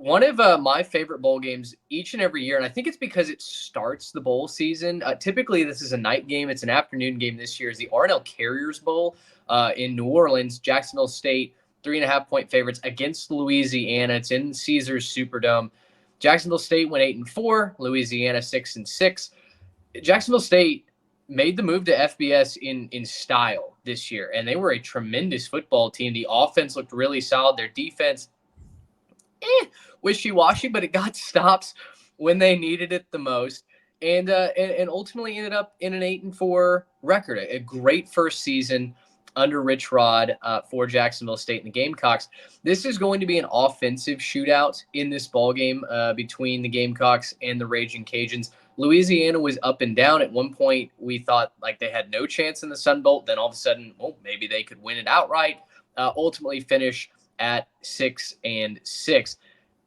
One of my favorite bowl games each and every year, and I think it's because it starts the bowl season. Typically, this is a night game. It's an afternoon game this year. Is the R+L Carriers Bowl in New Orleans? Jacksonville State, 3.5-point favorites against Louisiana. It's in Caesars Superdome. Jacksonville State went 8-4. Louisiana 6-6. Jacksonville State made the move to FBS in style this year, and they were a tremendous football team. The offense looked really solid. Their defense, wishy-washy, but it got stops when they needed it the most, and ultimately ended up in an 8-4 record. A great first season under Rich Rod for Jacksonville State and the Gamecocks. This is going to be an offensive shootout in this ballgame between the Gamecocks and the Raging Cajuns. Louisiana was up and down. At one point, we thought like they had no chance in the Sun Belt. Then all of a sudden, maybe they could win it outright. Ultimately finish at 6-6.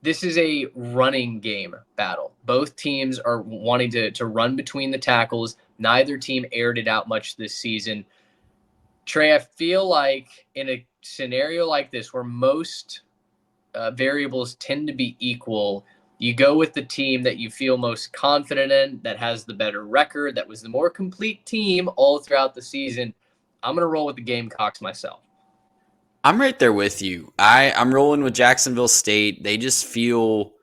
This is a running game battle. Both teams are wanting to run between the tackles. Neither team aired it out much this season. Trey, I feel like in a scenario like this where most variables tend to be equal, you go with the team that you feel most confident in, that has the better record, that was the more complete team all throughout the season. I'm going to roll with the Gamecocks myself. I'm right there with you. I'm rolling with Jacksonville State. They just feel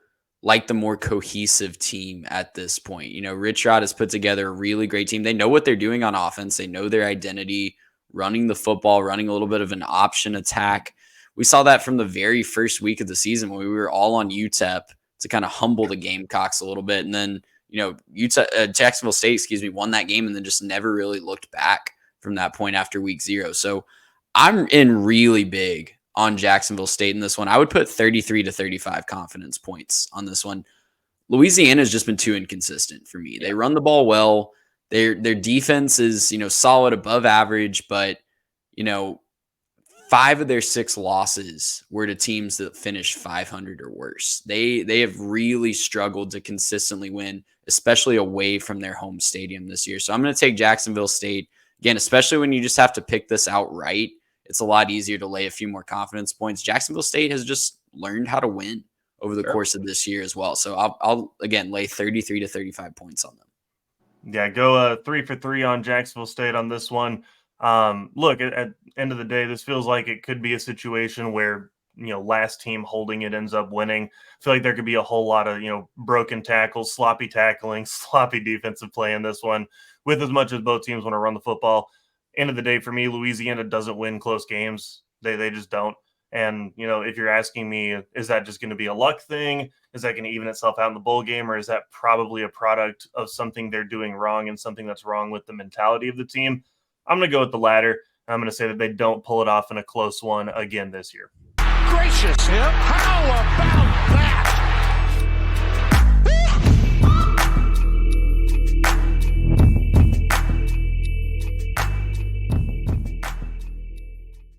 like the more cohesive team at this point. You know, Rich Rod has put together a really great team. They know what they're doing on offense. They know their identity, running the football, running a little bit of an option attack. We saw that from the very first week of the season when we were all on UTEP to kind of humble the Gamecocks a little bit. And then, Jacksonville State, won that game and then just never really looked back from that point after week 0. So I'm in really big on Jacksonville State in this one. I would put 33 to 35 confidence points on this one. Louisiana has just been too inconsistent for me. They run the ball well. Their defense is, solid above average, but, 5 of their 6 losses were to teams that finished 500 or worse. They have really struggled to consistently win, especially away from their home stadium this year. So I'm going to take Jacksonville State. Again, especially when you just have to pick this outright, it's a lot easier to lay a few more confidence points. Jacksonville State has just learned how to win over the course of this year as well. So I'll again lay 33 to 35 points on them. Yeah, go 3 for 3 on Jacksonville State on this one. Look, at end of the day, this feels like it could be a situation where, last team holding it ends up winning. I feel like there could be a whole lot of, broken tackles, sloppy tackling, sloppy defensive play in this one, with as much as both teams want to run the football. End of the day, for me, Louisiana doesn't win close games. They just don't. And, if you're asking me, is that just going to be a luck thing? Is that going to even itself out in the bowl game? Or is that probably a product of something they're doing wrong and something that's wrong with the mentality of the team? I'm going to go with the latter. I'm going to say that they don't pull it off in a close one again this year. Gracious, how about